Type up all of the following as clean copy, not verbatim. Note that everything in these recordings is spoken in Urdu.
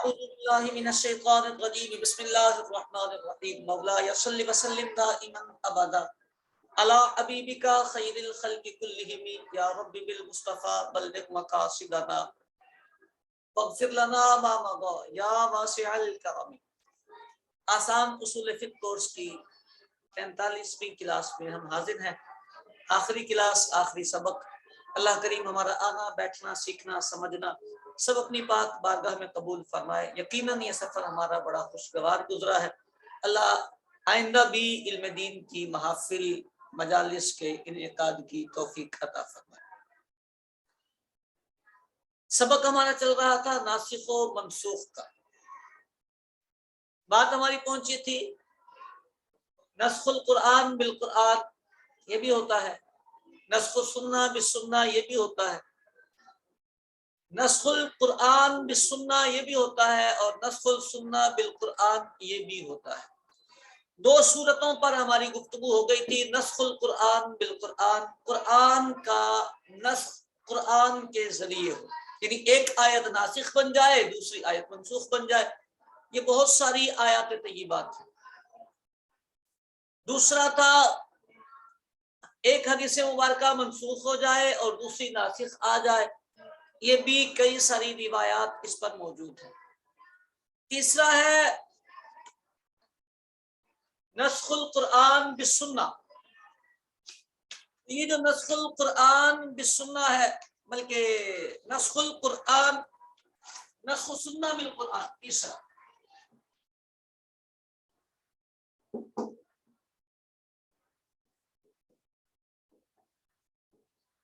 اعوذ باللہ من الشیطان الرجیم بسم اللہ الرحمن الرحیم مولاي صل وسلم دائما ابدا علی حبیبک خیر الخلق کلہم یا رب بالمصطفى بلغ مقاصدنا واغفر لنا ما مضى یا واسع الکرم۔ آسان اصول فقہ کورس کی 45ویں کلاس میں ہم حاضر ہیں۔ آخری کلاس، آخری سبق۔ اللہ کریم ہمارا آنا، بیٹھنا، سیکھنا، سمجھنا سب اپنی پاک بارگاہ میں قبول فرمائے۔ یقیناً یہ سفر ہمارا بڑا خوشگوار گزرا ہے۔ اللہ آئندہ بھی علم دین کی محافل، مجالس کے انعقاد کی توفیق عطا فرمائے۔ سبق ہمارا چل رہا تھا ناسخ و منسوخ کا۔ بات ہماری پہنچی تھی نسخ القرآن بالقرآن، یہ بھی ہوتا ہے، نسخ السنہ بالسنہ یہ بھی ہوتا ہے، نسخ القرآن بالسنہ یہ بھی ہوتا ہے، اور نسخ السنہ بالقرآن یہ بھی ہوتا ہے۔ دو صورتوں پر ہماری گفتگو ہو گئی تھی۔ نسخ القرآن بالقرآن، قرآن کا نسخ قرآن کے ذریعے ہو، یعنی ایک آیت ناسخ بن جائے، دوسری آیت منسوخ بن جائے۔ یہ بہت ساری آیات طیبات ہیں۔ دوسرا تھا ایک حدیث مبارکہ منسوخ ہو جائے اور دوسری ناسخ آ جائے، یہ بھی کئی ساری روایات اس پر موجود ہیں۔ تیسرا ہے نسخ القرآن بالسنہ۔ یہ جو نسخ القرآن بالسنہ ہے، بلکہ نسخ القرآن، نسخ السنہ بالقرآن، تیسرا۔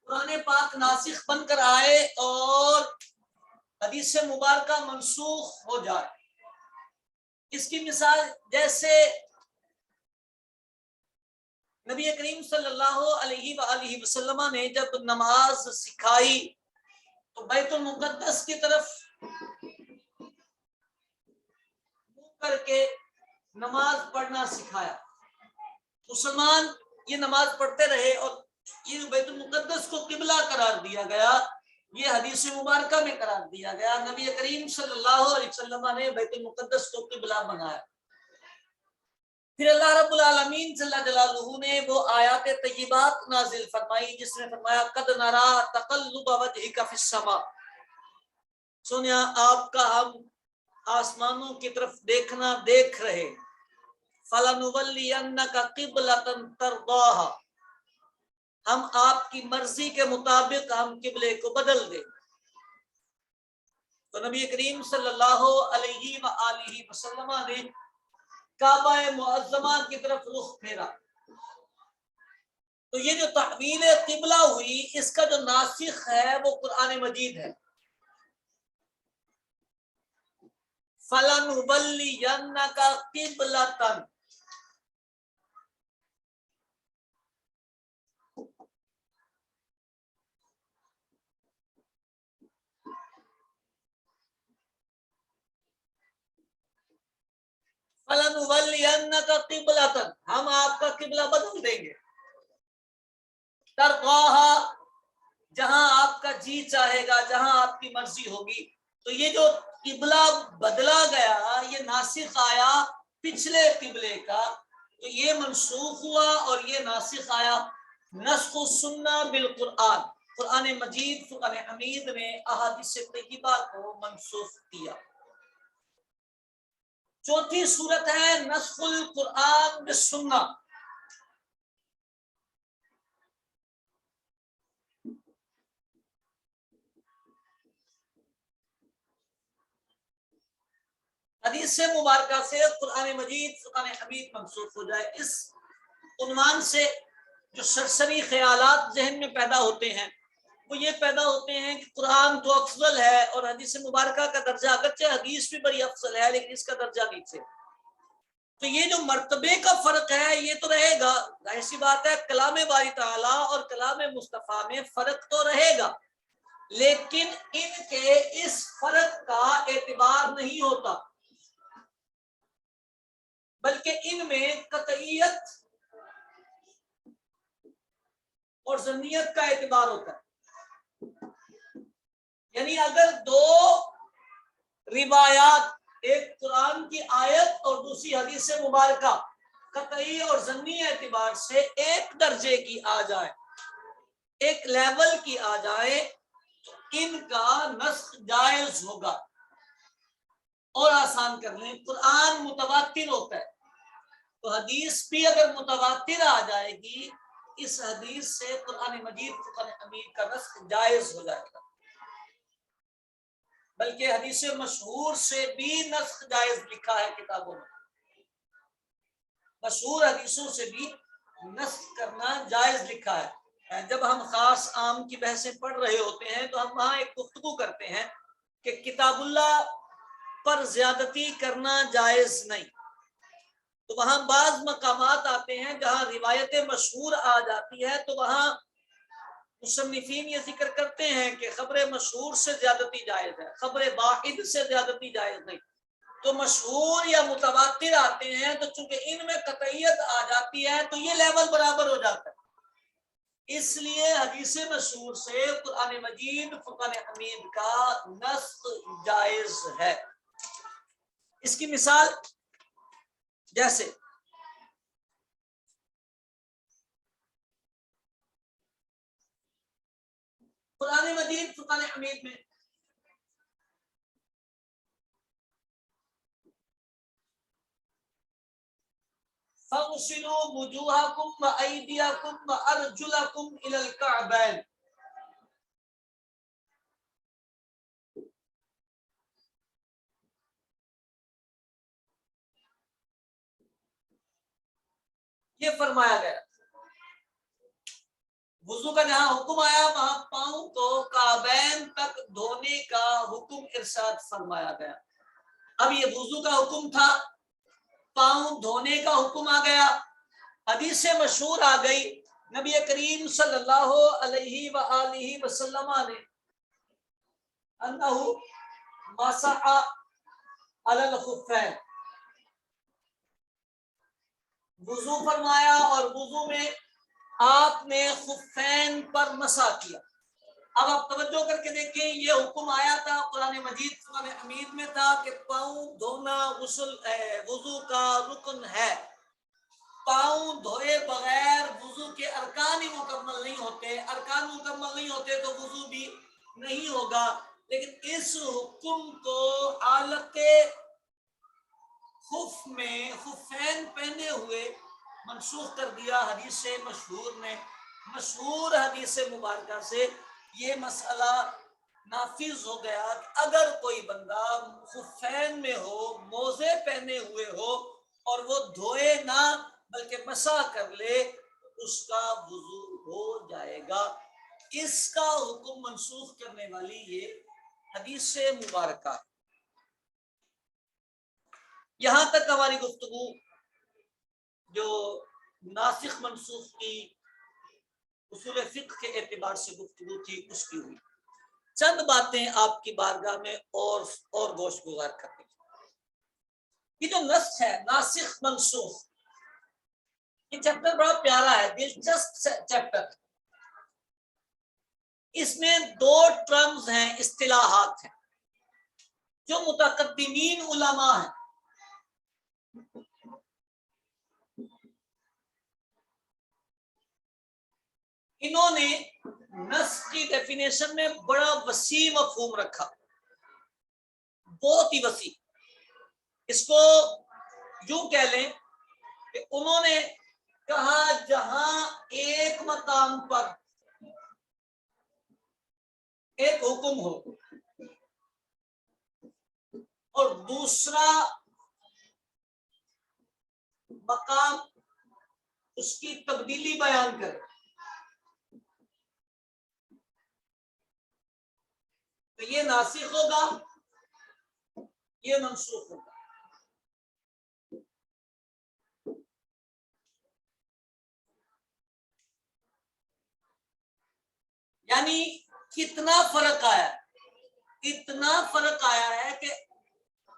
قرآن پاک ناسخ بن کر آئے اور حدیث مبارکہ منسوخ ہو جائے۔ اس کی مثال جیسے نبی کریم صلی اللہ علیہ وآلہ وسلم نے جب نماز سکھائی تو بیت المقدس کی طرف منہ کر کے نماز پڑھنا سکھایا۔ مسلمان یہ نماز پڑھتے رہے اور یہ بیت المقدس کو قبلہ قرار دیا گیا، یہ حدیث مبارکہ میں قرار دیا گیا۔ نبی کریم صلی اللہ علیہ وسلم نے بیت المقدس کو قبلہ بنایا۔ پھر اللہ رب العالمین جل جلالہ نے وہ آیات طیبات نازل فرمائی جس میں فرمایا قد نرا تقلب وجہک فی السماء، سنیا آپ کا ہم آسمانوں کی طرف دیکھنا دیکھ رہے، فلنولینک قبلۃ ترضاھا، ہم آپ کی مرضی کے مطابق ہم قبلے کو بدل دیں۔ تو نبی کریم صلی اللہ علیہ وآلہ وسلم نے کعبہ معظمہ کی طرف رخ پھیرا۔ تو یہ جو تحویل قبلہ ہوئی، اس کا جو ناسخ ہے وہ قرآن مجید ہے۔ فَلَنُوَلِّيَنَّكَ قِبْلَةً، فَلَنُوَلِّيَنَّكَ قِبْلَةً، ہم آپ کا قبلہ بدل دیں گے، ترضاھا، جہاں آپ کا جی چاہے گا، جہاں آپ کی مرضی ہوگی۔ تو یہ جو قبلہ بدلا گیا، یہ ناسخ آیا پچھلے قبلے کا، تو یہ منسوخ ہوا اور یہ ناسخ آیا نسخ السنہ بالقرآن۔ قرآن مجید، قرآن حمید نے احادیث طیبہ کو منسوخ کیا۔ چوتھی صورت ہے نسخ القرآن بالسنہ۔ حدیث مبارکہ سے قرآن مجید، قرآن حمید منسوخ ہو جائے، اس عنوان سے جو سرسری خیالات ذہن میں پیدا ہوتے ہیں وہ یہ پیدا ہوتے ہیں کہ قرآن تو افضل ہے اور حدیث مبارکہ کا درجہ، اگرچہ حدیث بھی بڑی افضل ہے لیکن اس کا درجہ نیچے۔ تو یہ جو مرتبے کا فرق ہے یہ تو رہے گا، ظاہر سی بات ہے، کلام باری تعالیٰ اور کلام مصطفیٰ میں فرق تو رہے گا، لیکن ان کے اس فرق کا اعتبار نہیں ہوتا، بلکہ ان میں قطعیت اور ظنیت کا اعتبار ہوتا ہے۔ یعنی اگر دو روایات، ایک قرآن کی آیت اور دوسری حدیث مبارکہ قطعی اور ضمنی اعتبار سے ایک درجے کی آ جائے، ایک لیول کی آ جائے، ان کا نسخ جائز ہوگا۔ اور آسان کر لیں، قرآن متواتر ہوتا ہے تو حدیث بھی اگر متواتر آ جائے گی، اس حدیث سے قرآن مجید فرقان حمید کا نسخ جائز ہو جائے گا، بلکہ حدیث مشہور سے بھی نسخ جائز لکھا ہے کتابوں میں، مشہور حدیثوں سے بھی نسخ کرنا جائز لکھا ہے۔ جب ہم خاص عام کی بحثیں پڑھ رہے ہوتے ہیں تو ہم وہاں ایک گفتگو کرتے ہیں کہ کتاب اللہ پر زیادتی کرنا جائز نہیں، تو وہاں بعض مقامات آتے ہیں جہاں روایت مشہور آ جاتی ہے تو وہاں مصنفین یہ ذکر کرتے ہیں کہ خبر مشہور سے زیادتی جائز ہے، خبر واحد سے زیادتی جائز نہیں۔ تو مشہور یا متواتر آتے ہیں تو چونکہ ان میں قطعیت آ جاتی ہے تو یہ لیول برابر ہو جاتا ہے، اس لیے حدیث مشہور سے قرآن مجید فرقان حمید کا نسخ جائز ہے۔ اس کی مثال جیسے قرآن مجید فرقان حمید میں فَاغْسِلُوا وُجُوهَكُمْ وَأَيْدِيَكُمْ وَأَرْجُلَكُمْ إِلَى الْكَعْبَيْنِ، یہ فرمایا گیا۔ وضو کا جہاں حکم آیا وہاں پاؤں کو کعبین تک دھونے کا حکم ارشاد فرمایا گیا۔ اب یہ وضو کا حکم تھا، پاؤں دھونے کا حکم آ گیا، حدیث مشہور آ گئی، نبی کریم صلی اللہ علیہ وآلہ وسلم نے انہ مسح علی الخفین، وضو فرمایا اور وضو میں آپ نے خفین پر مسح کیا۔ اب آپ توجہ کر کے دیکھیں، یہ حکم آیا تھا قرآن مجید قرآن حمید میں تھا کہ پاؤں دھونا غسل وضو کا رکن ہے، پاؤں دھوئے بغیر وضو کے ارکان ہی مکمل نہیں ہوتے، ارکان مکمل نہیں ہوتے تو وضو بھی نہیں ہوگا۔ لیکن اس حکم کو حالت خف میں خفین پہنے ہوئے منسوخ کر دیا حدیث مشہور نے۔ مشہور حدیث مبارکہ سے یہ مسئلہ نافذ ہو گیا کہ اگر کوئی بندہ خفین میں ہو، موزے پہنے ہوئے ہو اور وہ دھوئے نہ بلکہ مسح کر لے تو اس کا وضو ہو جائے گا۔ اس کا حکم منسوخ کرنے والی یہ حدیث مبارکہ ہے۔ یہاں تک ہماری گفتگو جو ناسخ منسوخ کی اصول فقہ کے اعتبار سے گفتگو تھی اس کی ہوئی۔ چند باتیں آپ کی بارگاہ میں اور گوش گزار کرتے ہیں۔ یہ جو نسخ ہے، ناسخ منسوخ، یہ چیپٹر بڑا پیارا ہے، دلچسپ چیپٹر۔ اس میں دو ٹرمز ہیں، اصطلاحات ہیں جو متقدمین علماء ہیں انہوں نے نسخ کی ڈیفینیشن میں بڑا وسیع مفہوم رکھا، بہت ہی وسیع۔ اس کو یوں کہہ لیں کہ انہوں نے کہا جہاں ایک مقام پر ایک حکم ہو اور دوسرا مقام اس کی تبدیلی بیان کرے تو یہ ناسخ ہوگا، یہ منسوخ ہوگا۔ یعنی کتنا فرق آیا، اتنا فرق آیا ہے کہ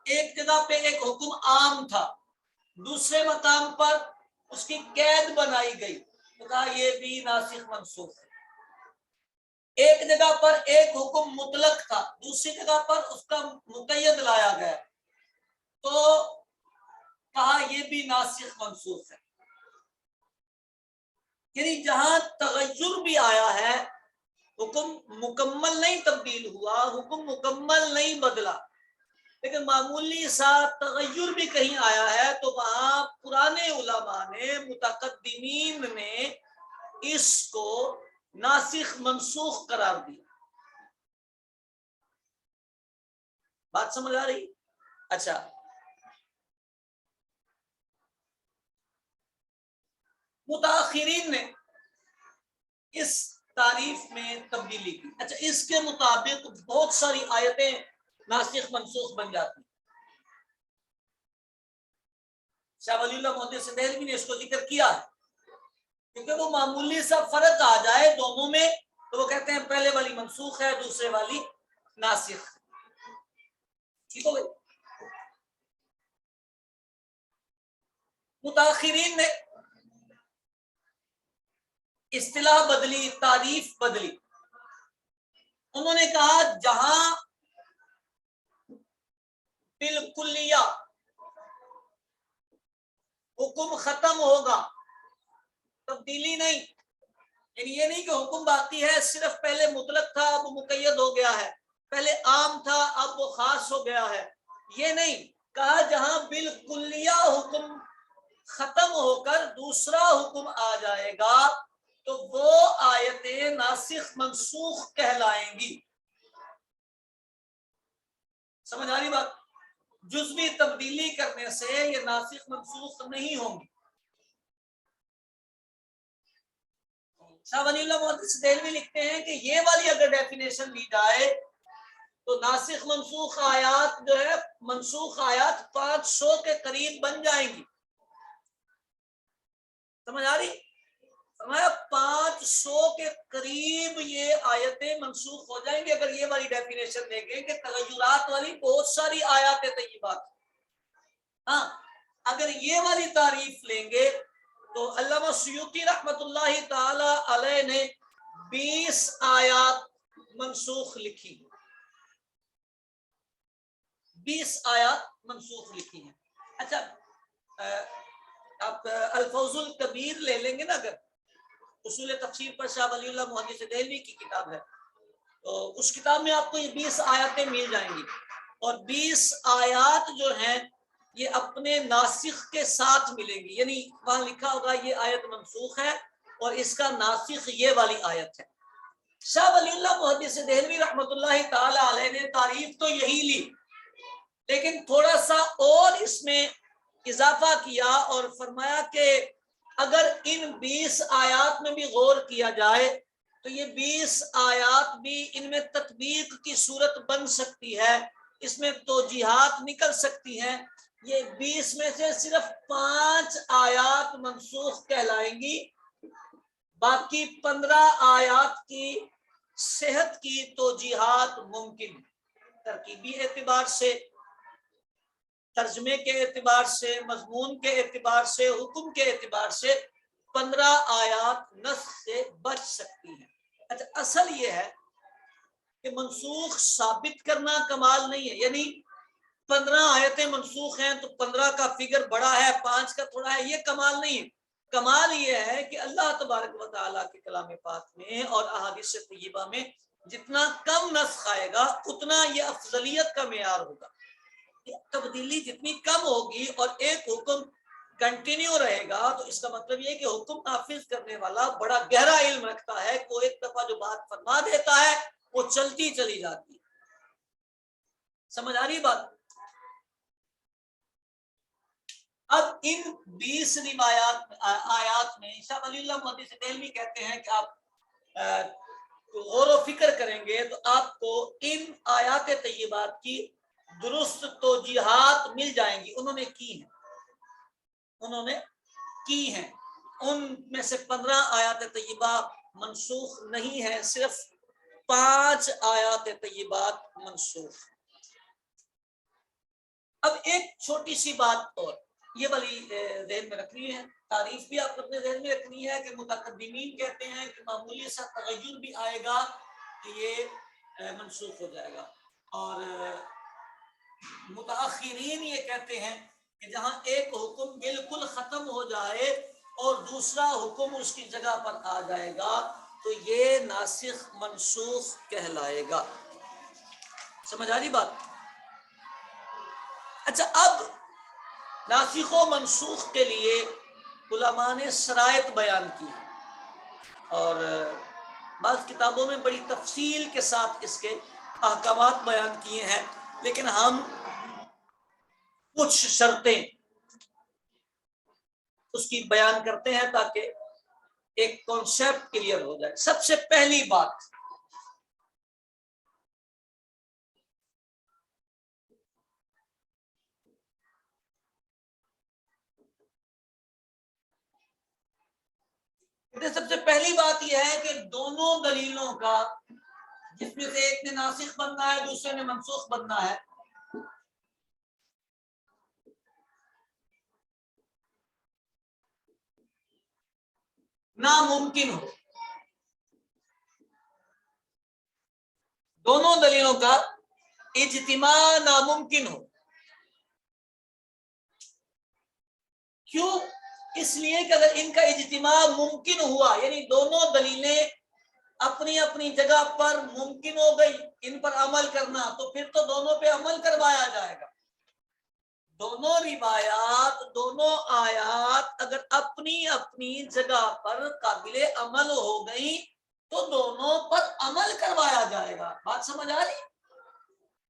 ایک جگہ پہ ایک حکم عام تھا، دوسرے مقام پر اس کی قید بنائی گئی تو کہا یہ بھی ناسخ منسوخ ہے۔ ایک جگہ پر ایک حکم مطلق تھا، دوسری جگہ پر اس کا مقید لایا ناسخ منسوخ ہے، یعنی جہاں تغیر بھی آیا ہے حکم مکمل نہیں تبدیل ہوا، حکم مکمل نہیں بدلا، لیکن معمولی سا تغیر بھی کہیں آیا ہے تو وہاں پرانے علماء نے متقدمین نے اس کو ناسخ منسوخ قرار دیا۔ بات سمجھ آ رہی؟ اچھا، متاخرین نے اس تعریف میں تبدیلی کی۔ اچھا، اس کے مطابق بہت ساری آیتیں ناسخ منسوخ بن جاتی ہیں۔ شاہ ولی اللہ محدث دہلوی نے اس کو ذکر کیا ہے، کیونکہ وہ معمولی سا فرق آ جائے دونوں میں تو وہ کہتے ہیں پہلے والی منسوخ ہے، دوسرے والی ناسخ۔ ٹھیک ہو گئی؟ متاخرین نے اصطلاح بدلی، تعریف بدلی۔ انہوں نے کہا جہاں بالکلیہ حکم ختم ہوگا، تبدیلی نہیں، یعنی یہ نہیں کہ حکم باقی ہے، صرف پہلے مطلق تھا اب مقید ہو گیا ہے، پہلے عام تھا اب وہ خاص ہو گیا ہے، یہ نہیں کہا۔ جہاں بالکلیہ حکم ختم ہو کر دوسرا حکم آ جائے گا تو وہ آیتیں ناسخ منسوخ کہلائیں گی۔ سمجھ آ رہی بات؟ جزوی تبدیلی کرنے سے یہ ناسخ منسوخ نہیں ہوں گی۔ شاہ ولی اللہ محدث دہلوی لکھتے ہیں کہ یہ والی اگر ڈیفینیشن لی جائے تو ناسخ منسوخ آیات جو ہے، منسوخ آیات 500 کے قریب بن جائیں گی۔ سمجھ آ رہی؟ 500 کے قریب یہ آیتیں منسوخ ہو جائیں گی اگر یہ والی ڈیفینیشن دیکھیں کہ تغیرات والی بہت ساری آیات طیبات۔ ہاں، اگر یہ والی تعریف لیں گے تو علامہ سیوطی رحمت اللہ تعالی علیہ نے 20 آیات منسوخ لکھی، 20 آیات منسوخ لکھی ہیں۔ اچھا، آپ الفوز الکبیر لے لیں گے نا، اگر اصول تفسیر پر شاہ ولی اللہ محدث دہلوی کی کتاب ہے تو اس کتاب میں آپ کو یہ 20 آیاتیں مل جائیں گی، اور 20 آیات جو ہیں یہ اپنے ناسخ کے ساتھ ملیں گی، یعنی وہاں لکھا ہوگا یہ آیت منسوخ ہے اور اس کا ناسخ یہ والی آیت ہے۔ شاہ ولی اللہ محدث دہلوی رحمت اللہ تعالی علیہ نے تعریف تو یہی لی، لیکن تھوڑا سا اور اس میں اضافہ کیا اور فرمایا کہ اگر ان 20 آیات میں بھی غور کیا جائے تو یہ 20 آیات بھی ان میں تطبیق کی صورت بن سکتی ہے، اس میں توجیحات نکل سکتی ہیں۔ یہ 20 میں سے صرف 5 آیات منسوخ کہلائیں گی، باقی 15 آیات کی صحت کی توجیحات ممکن، ترکیبی اعتبار سے، ترجمے کے اعتبار سے، مضمون کے اعتبار سے، حکم کے اعتبار سے 15 آیات نسخ سے بچ سکتی ہیں۔ اچھا، اصل یہ ہے کہ منسوخ ثابت کرنا کمال نہیں ہے، یعنی 15 آیتیں منسوخ ہیں تو 15 کا فگر بڑا ہے 5 کا تھوڑا ہے، یہ کمال نہیں ہے۔ کمال یہ ہے کہ اللہ تبارک و تعالیٰ کے کلام پاک میں اور احادیث طیبہ میں جتنا کم نسخ آئے گا اتنا یہ افضلیت کا معیار ہوگا۔ تبدیلی جتنی کم ہوگی اور ایک حکم کنٹینیو رہے گا تو اس کا مطلب یہ کہ حکم نافذ کرنے والا بڑا گہرا علم رکھتا ہے، کوئی ایک دفعہ جو بات فرما دیتا ہے وہ چلتی چلی جاتی ہے۔ سمجھ آ رہی بات؟ اب ان 20 روایات آیات میں شاہ ولی اللہ محدث دہلوی کہتے ہیں کہ آپ غور و فکر کریں گے تو آپ کو ان آیات طیبات کی درست توجیحات مل جائیں گی۔ انہوں نے کی ہیں، ان میں سے 15 آیات طیبہ منسوخ نہیں ہیں، صرف 5 آیات طیبات منسوخ۔ اب ایک چھوٹی سی بات اور یہ والی ذہن میں رکھنی ہے، تعریف بھی آپ اپنے ذہن میں رکھنی ہے کہ متقدمین کہتے ہیں کہ معمولی سا تغیر بھی آئے گا کہ یہ منسوخ ہو جائے گا، اور متاخرین یہ کہتے ہیں کہ جہاں ایک حکم بالکل ختم ہو جائے اور دوسرا حکم اس کی جگہ پر آ جائے گا تو یہ ناسخ منسوخ کہلائے گا. سمجھ آ رہی بات؟ اچھا، اب ناسخ و منسوخ کے لیے علماء نے شرائط بیان کی اور بعض کتابوں میں بڑی تفصیل کے ساتھ اس کے احکامات بیان کیے ہیں، لیکن ہم کچھ شرطیں اس کی بیان کرتے ہیں تاکہ ایک کانسیپٹ کلیئر ہو جائے. سب سے پہلی بات، سب سے پہلی بات یہ ہے کہ دونوں دلیلوں کا، جس میں سے ایک نے ناسخ بننا ہے دوسرے نے منسوخ بننا ہے، ناممکن ہو. دونوں دلیلوں کا اجتماع ناممکن ہو. کیوں؟ اس لیے کہ اگر ان کا اجتماع ممکن ہوا، یعنی دونوں دلیلیں اپنی اپنی جگہ پر ممکن ہو گئی ان پر عمل کرنا، تو پھر تو دونوں پہ عمل کروایا جائے گا. دونوں روایات، دونوں آیات اگر اپنی اپنی جگہ پر قابل عمل ہو گئی تو دونوں پر عمل کروایا جائے گا. بات سمجھ آ رہی؟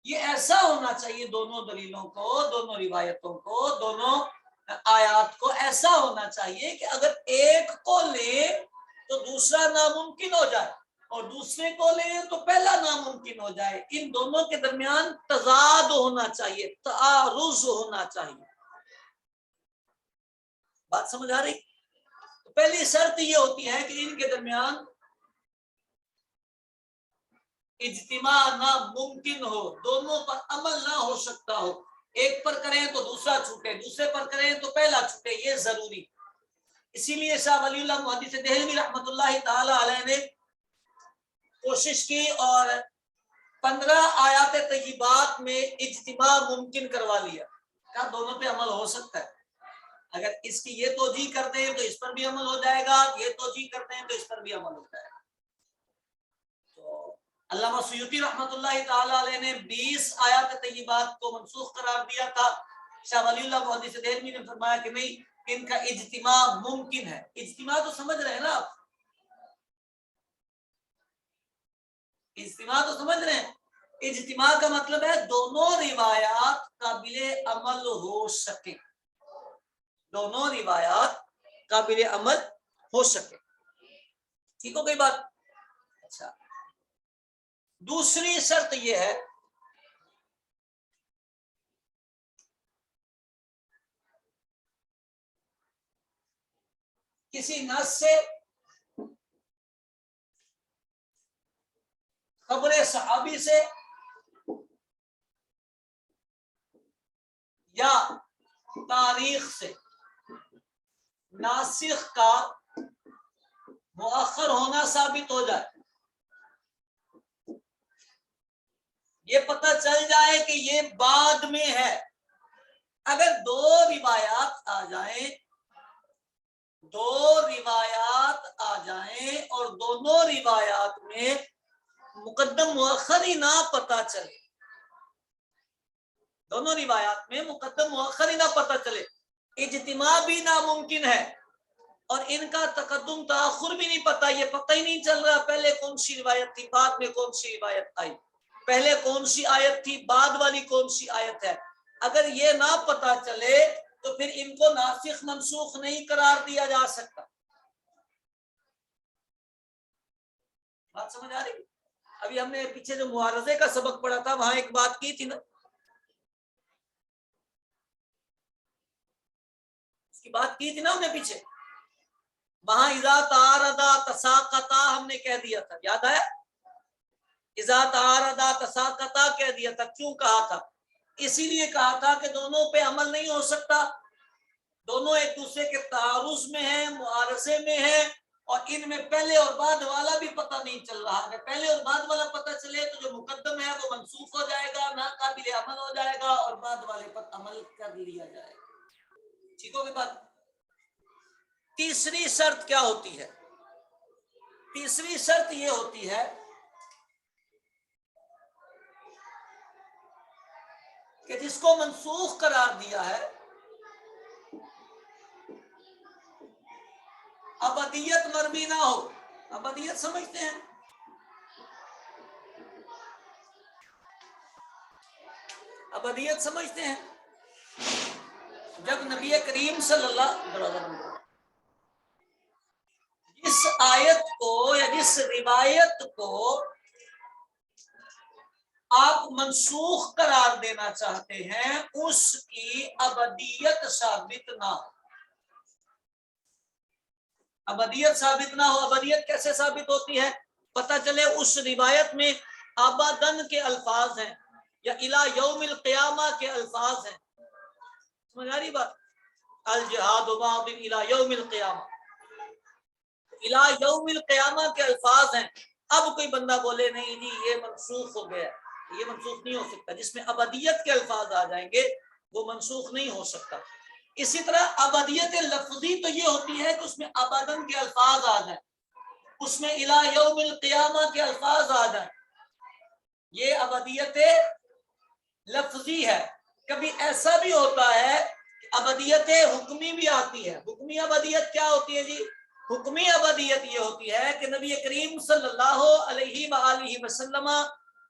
یہ ایسا ہونا چاہیے، دونوں دلیلوں کو، دونوں روایتوں کو، دونوں آیات کو ایسا ہونا چاہیے کہ اگر ایک کو لیں تو دوسرا ناممکن ہو جائے اور دوسرے کو لیں تو پہلا ناممکن ہو جائے. ان دونوں کے درمیان تضاد ہونا چاہیے، تعارض ہونا چاہیے. بات سمجھ آ رہی؟ تو پہلی شرط یہ ہوتی ہے کہ ان کے درمیان اجتماع ناممکن ہو، دونوں پر عمل نہ ہو سکتا ہو. ایک پر کریں تو دوسرا چھوٹے، دوسرے پر کریں تو پہلا چھوٹے، یہ ضروری. اسی لیے شاہ ولی اللہ محدث دہلوی رحمۃ اللہ تعالی علیہ نے کوشش کی اور 15 آیات طیبات میں اجتماع ممکن کروا لیا. کہا دونوں پہ عمل ہو سکتا ہے، اگر اس کی یہ توجیہ کرتے ہیں تو اس پر بھی عمل ہو جائے گا، یہ توجیہ کرتے ہیں تو اس پر بھی عمل ہو جائے گا. تو علامہ سیوطی رحمۃ اللہ تعالی علیہ نے 20 آیات طیبات کو منسوخ قرار دیا تھا. شاہ ولی اللہ محدث دہلوی نے فرمایا کہ نہیں، ان کا اجتماع ممکن ہے. اجتماع تو سمجھ رہے ہیں نا آپ؟ اجتماع تو سمجھ رہے ہیں؟ اجتماع کا مطلب ہے دونوں روایات قابل عمل ہو سکے، دونوں روایات قابل عمل ہو سکے. ٹھیک ہو گئی بات؟ اچھا، دوسری شرط یہ ہے کسی نص سے، خبر صحابی سے یا تاریخ سے ناسخ کا مؤخر ہونا ثابت ہو جائے. یہ پتہ چل جائے کہ یہ بعد میں ہے. اگر دو روایات آ جائیں، دو روایات آ جائیں اور دونوں روایات میں مقدم مؤخر ہی نہ پتہ چلے، دونوں روایات میں مقدم مؤخر ہی نہ پتہ چلے، اجتماع بھی ناممکن ہے اور ان کا تقدم تاخر بھی نہیں پتہ، یہ پتہ ہی نہیں چل رہا پہلے کون سی روایت تھی بعد میں کون سی روایت آئی، پہلے کون سی آیت تھی بعد والی کون سی آیت ہے. اگر یہ نہ پتہ چلے تو پھر ان کو ناسخ منسوخ نہیں قرار دیا جا سکتا. بات سمجھ آ رہی؟ ابھی ہم نے پیچھے جو معارضے کا سبق پڑھا تھا وہاں ایک بات کی تھی نا، اس کی بات کی تھی نا ہم نے پیچھے. وہاں اذا تعارضا تساقطا ہم نے کہہ دیا تھا، یاد آیا؟ اذا تعارضا تساقطا کہہ دیا تھا. کیوں کہا تھا؟ اسی لیے کہا تھا کہ دونوں پہ عمل نہیں ہو سکتا، دونوں ایک دوسرے کے تعارض میں ہیں، معارضے میں ہیں، اور ان میں پہلے اور بعد والا بھی پتہ نہیں چل رہا. اگر پہلے اور بعد والا پتہ چلے تو جو مقدم ہے وہ منسوخ ہو جائے گا، ناقابل عمل ہو جائے گا، اور بعد والے پر عمل کر لیا جائے گا. ٹھیک ہوگی بات؟ تیسری شرط کیا ہوتی ہے؟ تیسری شرط یہ ہوتی ہے کہ جس کو منسوخ قرار دیا ہے ابدیت مرمی نہ ہو. ابدیت سمجھتے ہیں؟ ابدیت سمجھتے ہیں؟ جب نبی کریم صلی اللہ علیہ وسلم جس آیت کو یا جس روایت کو آپ منسوخ قرار دینا چاہتے ہیں اس کی ابدیت ثابت نہ ہو. ابدیت ثابت نہ ہو. ابدیت کیسے ثابت ہوتی ہے؟ پتہ چلے اس روایت میں ابدن کے الفاظ ہیں یا الی یوم القیامہ کے الفاظ ہیں. سمجھ آ رہی بات؟ الجہاد ماض الی یوم القیامہ، الی یوم القیامہ کے الفاظ ہیں. اب کوئی بندہ بولے نہیں جی یہ منسوخ ہو گیا، یہ منسوخ نہیں ہو سکتا. جس میں ابدیت کے الفاظ آ جائیں گے وہ منسوخ نہیں ہو سکتا. اسی طرح ابدیت لفظی تو یہ ہوتی ہے کہ اس میں ابدن کے الفاظ آ جائیں، اس میں الی یوم القیامہ کے الفاظ آ جائیں. یہ ابدیت لفظی ہے. کبھی ایسا بھی ہوتا ہے کہ ابدیت حکمی بھی آتی ہے. حکمی ابدیت کیا ہوتی ہے جی؟ حکمی ابدیت یہ ہوتی ہے کہ نبی کریم صلی اللہ علیہ وآلہ وسلم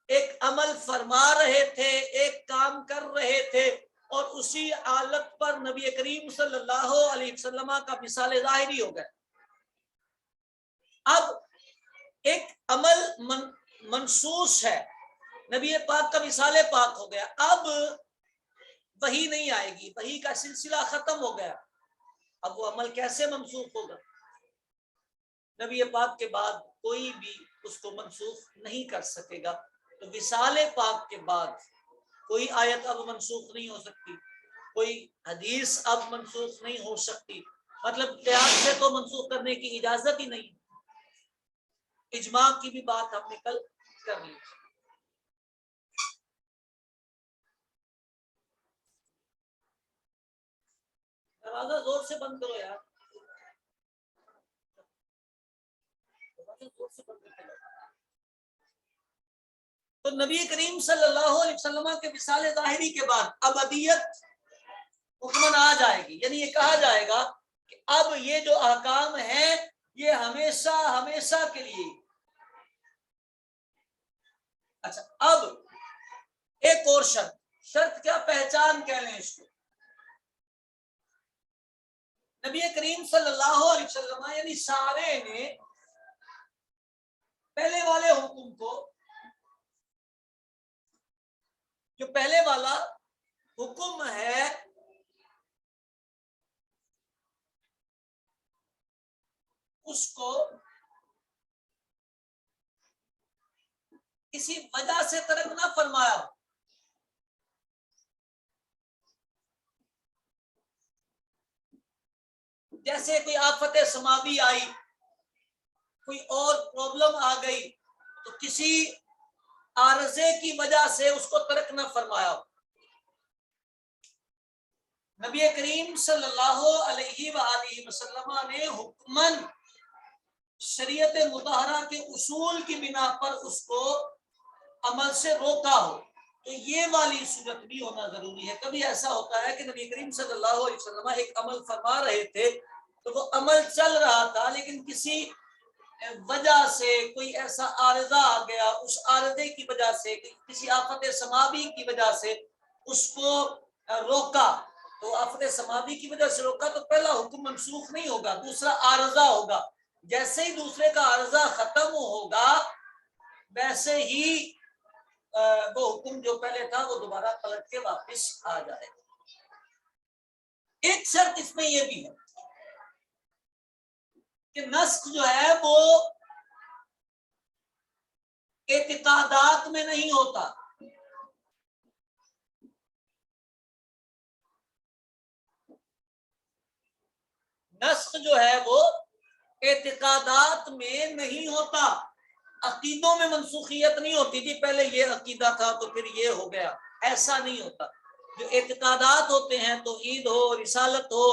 ایک عمل فرما رہے تھے، ایک کام کر رہے تھے، اور اسی حالت پر نبی کریم صلی اللہ علیہ وسلم کا مثال ظاہری ہو گیا. اب ایک عمل منسوس ہے، نبی پاک کا مثال پاک ہو گیا. اب وحی نہیں آئے گی، وحی کا سلسلہ ختم ہو گیا. اب وہ عمل کیسے منسوخ ہوگا؟ نبی پاک کے بعد کوئی بھی اس کو منسوخ نہیں کر سکے گا. تو وصال پاک کے بعد کوئی آیت اب منسوخ نہیں ہو سکتی، کوئی حدیث اب منسوخ نہیں ہو سکتی. مطلب قیاس سے تو منسوخ کرنے کی اجازت ہی نہیں. اجماع کی بھی بات ہم نے کل کر لی. دروازہ زور سے بند کرو یار، زور سے بند کرو. تو نبی کریم صلی اللہ علیہ وسلم کے مثال ظاہری کے بعد ابدیت حکمن آ جائے گی. یعنی یہ کہا جائے گا کہ اب یہ جو احکام ہیں یہ ہمیشہ ہمیشہ کے لیے. اچھا اب ایک اور شرط کیا پہچان کہہ لیں اس کو. نبی کریم صلی اللہ علیہ وسلم یعنی سارے نے پہلے والے حکم کو، جو پہلے والا حکم ہے اس کو کسی وجہ سے ترک نہ فرمایا. جیسے کوئی آفت سماوی آئی، کوئی اور پرابلم آ گئی، تو کسی عارضے کی وجہ سے اس کو ترک نہ فرمایا. نبی کریم صلی اللہ علیہ وآلہ وسلم نے حکمن شریعت مطہرہ کے اصول کی بنا پر اس کو عمل سے روکا ہو، تو یہ والی صورت بھی ہونا ضروری ہے. کبھی ایسا ہوتا ہے کہ نبی کریم صلی اللہ علیہ وسلم ایک عمل فرما رہے تھے تو وہ عمل چل رہا تھا، لیکن کسی وجہ سے کوئی ایسا عارضہ آ گیا، اس عارضے کی وجہ سے، کسی آفت سماوی کی وجہ سے اس کو روکا. تو آفت سماوی کی وجہ سے روکا تو پہلا حکم منسوخ نہیں ہوگا، دوسرا عارضہ ہوگا. جیسے ہی دوسرے کا عارضہ ختم ہوگا ویسے ہی وہ حکم جو پہلے تھا وہ دوبارہ پلٹ کے واپس آ جائے گا. ایک شرط اس میں یہ بھی ہے کہ نسخ جو ہے وہ اعتقادات میں نہیں ہوتا. نسخ جو ہے وہ اعتقادات میں نہیں ہوتا. عقیدوں میں منسوخیت نہیں ہوتی جی پہلے یہ عقیدہ تھا تو پھر یہ ہو گیا، ایسا نہیں ہوتا. جو اعتقادات ہوتے ہیں، توحید ہو، رسالت ہو،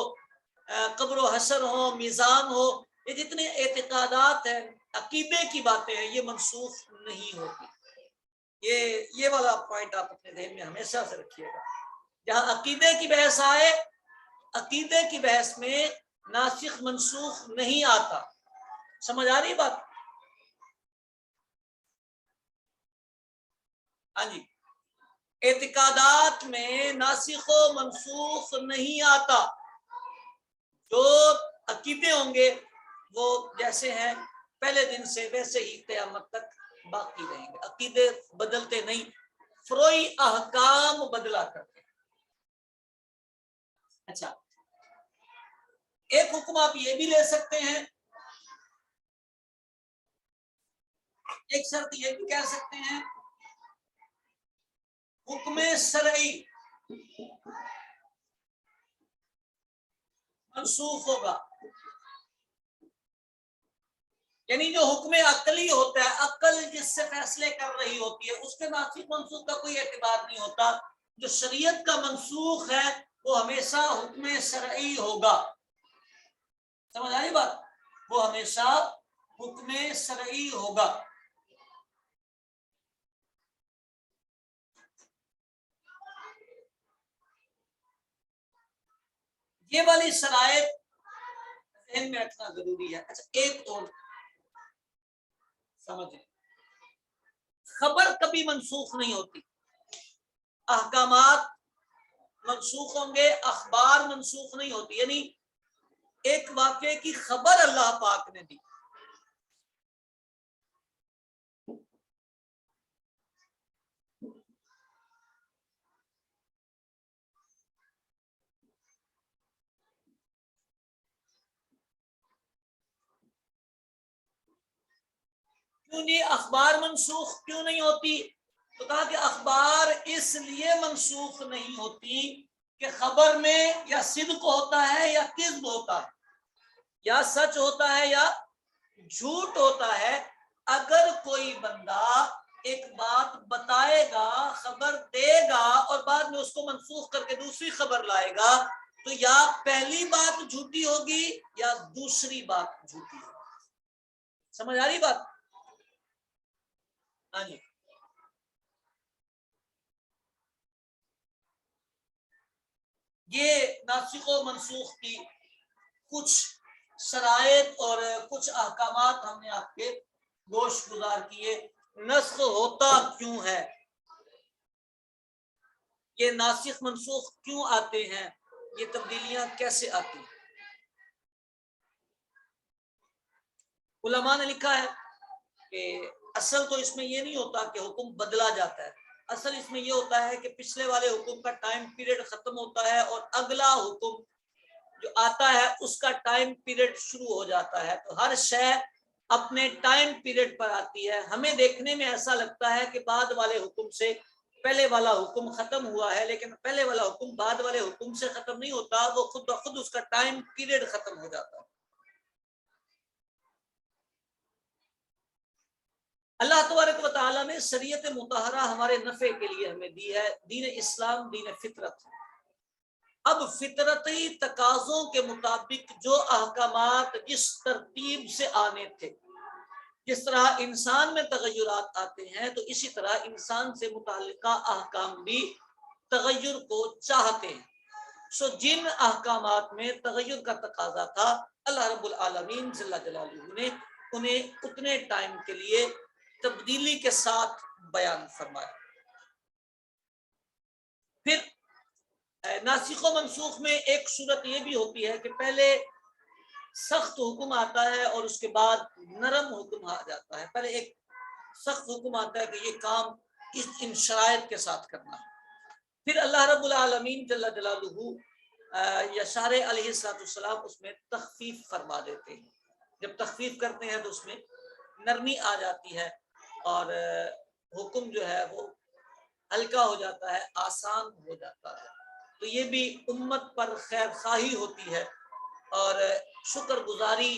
قبر و حشر ہو، میزان ہو، یہ جتنے اعتقادات ہیں، عقیدے کی باتیں ہیں، یہ منسوخ نہیں ہوتی۔ یہ والا پوائنٹ آپ اپنے ذہن میں ہمیشہ سے رکھیے گا۔ جہاں عقیدے کی بحث آئے، عقیدے کی بحث میں ناسخ منسوخ نہیں آتا۔ سمجھ آ رہی بات؟ ہاں جی، اعتقادات میں ناسخ و منسوخ نہیں آتا۔ جو عقیدے ہوں گے وہ جیسے ہیں پہلے دن سے ویسے ہی قیامت تک باقی رہیں گے، عقیدے بدلتے نہیں، فروعی احکام بدلا کرتے ہیں۔ اچھا، ایک حکم آپ یہ بھی لے سکتے ہیں، ایک شرط یہ بھی کہہ سکتے ہیں، حکم شرعی منسوخ ہوگا، یعنی جو حکم عقلی ہوتا ہے، عقل جس سے فیصلے کر رہی ہوتی ہے، اس کے ناسخ منسوخ کا کوئی اعتبار نہیں ہوتا۔ جو شریعت کا منسوخ ہے وہ ہمیشہ حکم شرعی ہوگا۔ سمجھ آئی بات؟ وہ ہمیشہ حکم شرعی ہوگا۔ یہ والی شرائط ذہن میں رکھنا ضروری ہے۔ اچھا، ایک اور سمجھیں، خبر کبھی منسوخ نہیں ہوتی۔ احکامات منسوخ ہوں گے، اخبار منسوخ نہیں ہوتی۔ یعنی ایک واقعے کی خبر اللہ پاک نے دی، کیوں نہیں اخبار منسوخ کیوں نہیں ہوتی؟ تو کہا کہ اخبار اس لیے منسوخ نہیں ہوتی کہ خبر میں یا صدق ہوتا ہے یا کذب ہوتا ہے، یا سچ ہوتا ہے یا جھوٹ ہوتا ہے۔ اگر کوئی بندہ ایک بات بتائے گا، خبر دے گا، اور بعد میں اس کو منسوخ کر کے دوسری خبر لائے گا، تو یا پہلی بات جھوٹی ہوگی یا دوسری بات جھوٹی ہوگی۔ سمجھ آ رہی بات؟ ہاں جی، یہ ناسخ و منسوخ کی کچھ شرائط اور کچھ احکامات ہم نے آپ کے گوش گزار کیے۔ نسخ ہوتا کیوں ہے، یہ ناسخ منسوخ کیوں آتے ہیں، یہ تبدیلیاں کیسے آتی ہیں۔ علماء نے لکھا ہے کہ اصل تو اس میں یہ نہیں ہوتا کہ حکم بدلا جاتا ہے، اصل اس میں یہ ہوتا ہے کہ پچھلے والے حکم کا ٹائم پیریڈ ختم ہوتا ہے اور اگلا حکم جو آتا ہے اس کا ٹائم پیریڈ شروع ہو جاتا ہے۔ تو ہر شے اپنے ٹائم پیریڈ پر آتی ہے۔ ہمیں دیکھنے میں ایسا لگتا ہے کہ بعد والے حکم سے پہلے والا حکم ختم ہوا ہے، لیکن پہلے والا حکم بعد والے حکم سے ختم نہیں ہوتا، وہ خود بخود اس کا ٹائم پیریڈ ختم ہو جاتا ہے۔ اللہ تبارک و تعالیٰ نے شریعت مطہرہ ہمارے نفع کے لیے ہمیں دی ہے۔ دین اسلام دین فطرت۔ اب فطرتی تقاضوں کے مطابق جو احکامات جس ترتیب سے آنے تھے، جس طرح انسان میں تغیرات آتے ہیں، تو اسی طرح انسان سے متعلقہ احکام بھی تغیر کو چاہتے ہیں۔ جن احکامات میں تغیر کا تقاضا تھا، اللہ رب العالمین جل جلالہ نے انہیں اتنے ٹائم کے لیے تبدیلی کے ساتھ بیان فرمایا۔ پھر ناسخ و منسوخ میں ایک صورت یہ بھی ہوتی ہے کہ پہلے سخت حکم آتا ہے اور اس کے بعد نرم حکم آ جاتا ہے۔ پہلے ایک سخت حکم آتا ہے کہ یہ کام ان شرائط کے ساتھ کرنا ہے، پھر اللہ رب العالمین جل جلالہ یا شارع علیہ السلام اس میں تخفیف فرما دیتے ہیں۔ جب تخفیف کرتے ہیں تو اس میں نرمی آ جاتی ہے اور حکم جو ہے وہ ہلکا ہو جاتا ہے، آسان ہو جاتا ہے۔ تو یہ بھی امت پر خیر خواہی ہوتی ہے اور شکر گزاری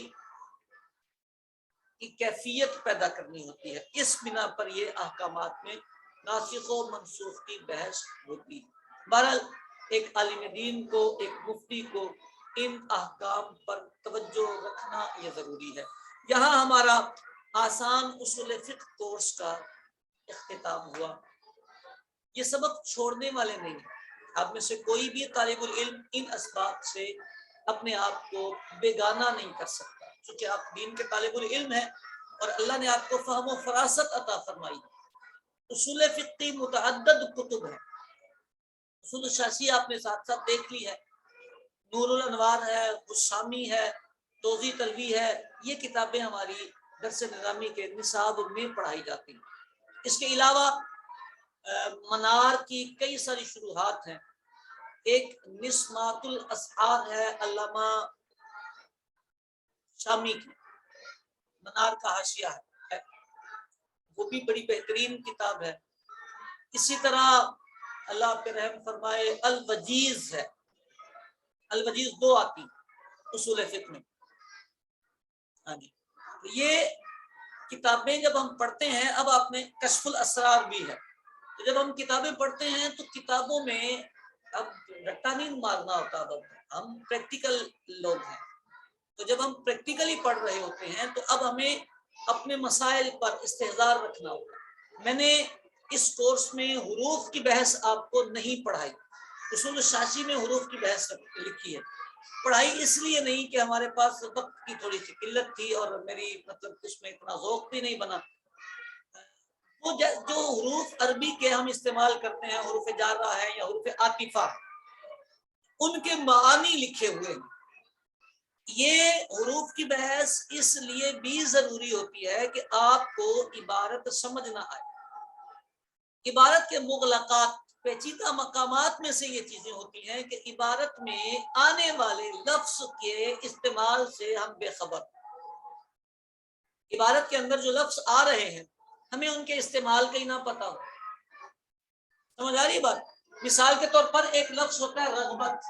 کی کیفیت پیدا کرنی ہوتی ہے۔ اس بنا پر یہ احکامات میں ناسخ و منسوخ کی بحث ہوتی ہے۔ بہرحال ایک عالم دین کو، ایک مفتی کو ان احکام پر توجہ رکھنا یہ ضروری ہے۔ یہاں ہمارا آسان اصول فقہ کورس کا اختتام ہوا۔ یہ سبق چھوڑنے والے نہیں ہیں۔ آپ میں سے کوئی بھی طالب العلم ان اسباب سے اپنے آپ کو بیگانہ نہیں کر سکتا، چونکہ آپ دین کے طالب العلم ہیں اور اللہ نے آپ کو فہم و فراست عطا فرمائی۔ اصول فقہ کی متعدد کتب ہیں، اصول الشاسی آپ نے ساتھ ساتھ دیکھ لی ہے، نور الانوار ہے، الشامی ہے، توضیح تلوی ہے، یہ کتابیں ہماری درس نظامی کے نصاب میں پڑھائی جاتی ہیں۔ اس کے علاوہ منار کی کئی ساری شروحات ہیں، ایک نسمات الاسحار ہے علامہ شامی کی، منار کا حاشیہ ہے، وہ بھی بڑی بہترین کتاب ہے۔ اسی طرح اللہ پہ رحم فرمائے الوجیز ہے، الوجیز 2 آتی اصول فقہ میں۔ ہاں جی، یہ کتابیں جب ہم پڑھتے ہیں، اب آپ نے کشف الاسرار بھی ہے، تو جب ہم کتابیں پڑھتے ہیں تو کتابوں میں اب رٹا نہیں مارنا ہوتا، اب ہم پریکٹیکل لوگ ہیں، تو جب ہم پریکٹیکلی پڑھ رہے ہوتے ہیں تو اب ہمیں اپنے مسائل پر استحضار رکھنا ہوگا۔ میں نے اس کورس میں حروف کی بحث آپ کو نہیں پڑھائی، اصول الشاسی میں حروف کی بحث لکھی ہے، پڑھائی اس لیے نہیں کہ ہمارے پاس وقت کی تھوڑی سی قلت تھی اور میری مطلب اس میں اتنا ذوق بھی نہیں بنا۔ وہ جو حروف عربی کے ہم استعمال کرتے ہیں، حروف جارہ ہے یا حروف عاطفہ، ان کے معانی لکھے ہوئے ہیں۔ یہ حروف کی بحث اس لیے بھی ضروری ہوتی ہے کہ آپ کو عبارت سمجھ نہ آئے۔ عبارت کے مغلقات، پیچیدہ مقامات میں سے یہ چیزیں ہوتی ہیں کہ عبارت میں آنے والے لفظ کے استعمال سے ہم بے خبر، عبارت کے اندر جو لفظ آ رہے ہیں ہمیں ان کے استعمال کا ہی نہ پتا ہو۔ سمجھ آ رہی بات؟ مثال کے طور پر ایک لفظ ہوتا ہے رغبت،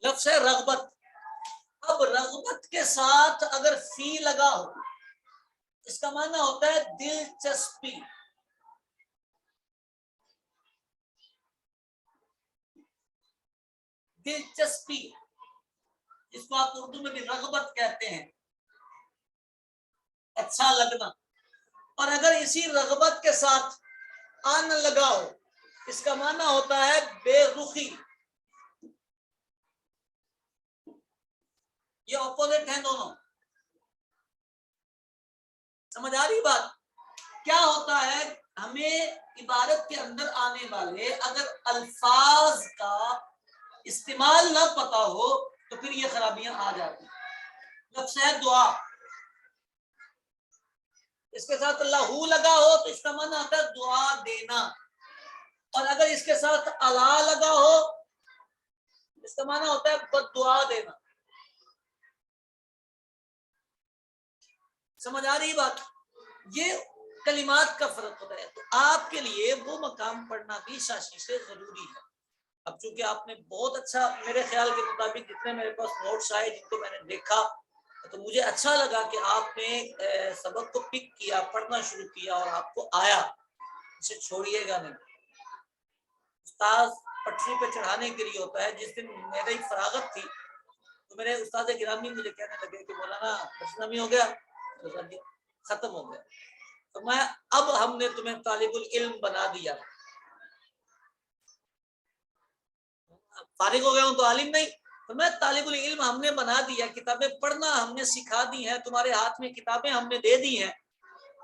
لفظ ہے رغبت، اب رغبت کے ساتھ اگر فی لگا ہو، اس کا معنی ہوتا ہے دلچسپی۔ دلچسپی، اس کو آپ اردو میں بھی رغبت کہتے ہیں، اچھا لگنا۔ اور اگر اسی رغبت کے ساتھ ان لگا ہو، اس کا معنی ہوتا ہے بے رخی۔ یہ اپوزٹ ہیں دونوں، سمجھ آ رہی بات؟ کیا ہوتا ہے، ہمیں عبارت کے اندر آنے والے اگر الفاظ کا استعمال نہ پتا ہو تو پھر یہ خرابیاں آ جاتی ہیں۔ لفظ ہے دعا، اس کے ساتھ اللہ لگا ہو تو اس کا معنی آتا ہے دعا دینا، اور اگر اس کے ساتھ اللہ لگا ہو اس کا معنی ہوتا ہے بد دعا دینا۔ سمجھ آ رہی بات؟ یہ کلمات کا فرق ہوتا ہے، تو آپ کے لیے وہ مقام پڑھنا بھی شاشی سے ضروری ہے۔ اب چونکہ آپ نے بہت اچھا، میرے خیال کے مطابق جتنے میرے پاس نوٹس آئے جن کو میں نے دیکھا تو مجھے اچھا لگا کہ آپ نے سبق کو پک کیا، پڑھنا شروع کیا اور آپ کو آیا، اسے چھوڑیے گا نہیں۔ استاذ پٹری پہ چڑھانے کے لیے ہوتا ہے۔ جس دن میری فراغت تھی تو میرے استاد گرامی مجھے کہنے لگے کہ مولانا نامی ہو گیا، ختم ہو گیا، تو میں اب ہم نے تمہیں طالب العلم بنا دیا، فارغ ہو گیا ہوں تو عالم نہیں، تو میں طالب العلم ہم نے بنا دیا، کتابیں پڑھنا ہم نے سکھا دی ہیں، تمہارے ہاتھ میں کتابیں ہم نے دے دی ہیں،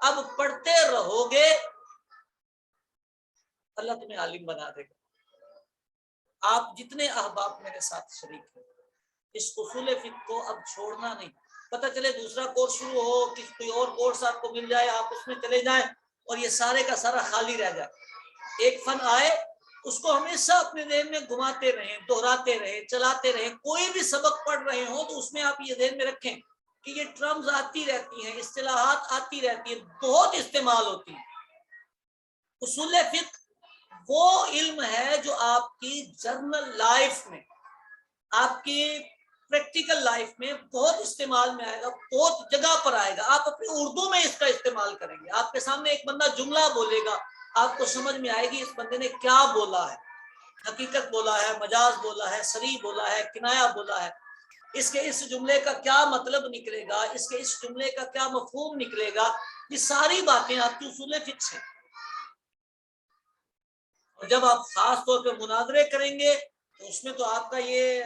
اب پڑھتے رہو گے اللہ تمہیں عالم بنا دے گا۔ آپ جتنے احباب میرے ساتھ شریک ہیں اس اصول فقہ کو اب چھوڑنا نہیں۔ پتہ چلے دوسرا کورس شروع ہو، کوئی اور کورس آپ کو مل جائے، آپ اس میں چلے جائیں اور یہ سارے کا سارا خالی رہ جائے۔ ایک فن آئے اس کو ہمیشہ اپنے ذہن میں گھماتے رہیں، دہراتے رہیں، چلاتے رہیں۔ کوئی بھی سبق پڑھ رہے ہوں تو اس میں آپ یہ ذہن میں رکھیں کہ یہ ٹرمز آتی رہتی ہیں، اصطلاحات آتی رہتی ہیں، بہت استعمال ہوتی ہیں۔ اصول فقہ وہ علم ہے جو آپ کی جرنل لائف میں، آپ کی پریکٹیکل لائف میں بہت استعمال میں آئے گا، بہت جگہ پر آئے گا۔ آپ اپنی اردو میں اس کا استعمال کریں گے، آپ کے سامنے ایک بندہ جملہ بولے گا آپ کو سمجھ میں آئے گی اس بندے نے کیا بولا ہے، حقیقت بولا ہے، مجاز بولا ہے، صریح بولا ہے، کنایا بولا ہے، اس کے اس جملے کا کیا مطلب نکلے گا، اس کے اس جملے کا کیا مفہوم نکلے گا. یہ ساری باتیں آپ کی اصول فقہ ہیں. اور جب آپ خاص طور پہ مناظرے کریں گے تو اس میں تو آپ کا یہ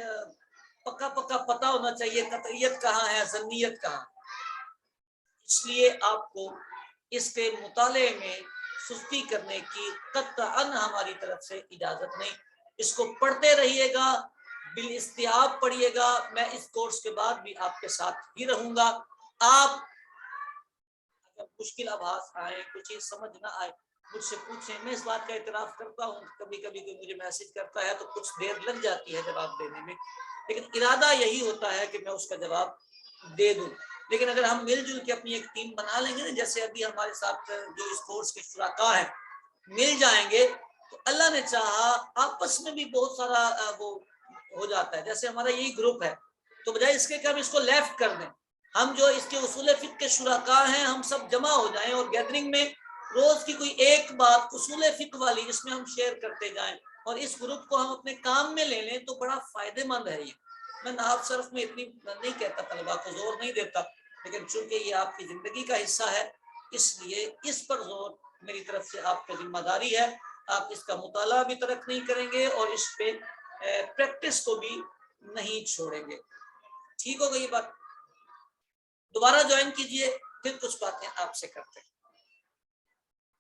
پکا پکا پتہ ہونا چاہیے قطعیت کہاں ہے، ظنیت کہاں. اس لیے آپ کو اس کے مطالعے میں سستی کرنے کی قطعاً ہماری طرف سے اجازت نہیں. اس کو پڑھتے رہیے گا، بالاستیاب پڑھیے گا. میں اس کورس کے بعد بھی آپ کے ساتھ ہی رہوں گا. آپ اگر مشکل آبھاس آئے، کوئی چیز سمجھ نہ آئے، مجھ سے پوچھیں. میں اس بات کا اعتراف کرتا ہوں، کبھی کبھی کوئی مجھے میسج کرتا ہے تو کچھ دیر لگ جاتی ہے جواب دینے میں، لیکن ارادہ یہی ہوتا ہے کہ میں اس کا جواب دے دوں. لیکن اگر ہم مل جل کے اپنی ایک ٹیم بنا لیں گے نا، جیسے ابھی ہمارے ساتھ جو اس کورس کے شرکاء ہیں مل جائیں گے تو اللہ نے چاہا آپس میں بھی بہت سارا وہ ہو جاتا ہے. جیسے ہمارا یہی گروپ ہے تو بجائے اس کے کہ ہم اس کو لیفٹ کر دیں، ہم جو اس کے اصول فقہ کے شرکاء ہیں ہم سب جمع ہو جائیں اور گیدرنگ میں روز کی کوئی ایک بات اصول فقہ والی اس میں ہم شیئر کرتے جائیں اور اس گروپ کو ہم اپنے کام میں لے لیں تو بڑا فائدہ مند ہے. یہ میں نحو صرف میں اتنی نہیں کہتا، طلبا کو زور نہیں دیتا، لیکن چونکہ یہ آپ کی زندگی کا حصہ ہے اس لیے اس پر زور میری طرف سے آپ کی ذمہ داری ہے. آپ اس کا مطالعہ بھی ترک نہیں کریں گے اور اس پہ پریکٹس کو بھی نہیں چھوڑیں گے. ٹھیک ہو گئی بات؟ دوبارہ جوائن کیجئے، پھر کچھ باتیں آپ سے کرتے ہیں.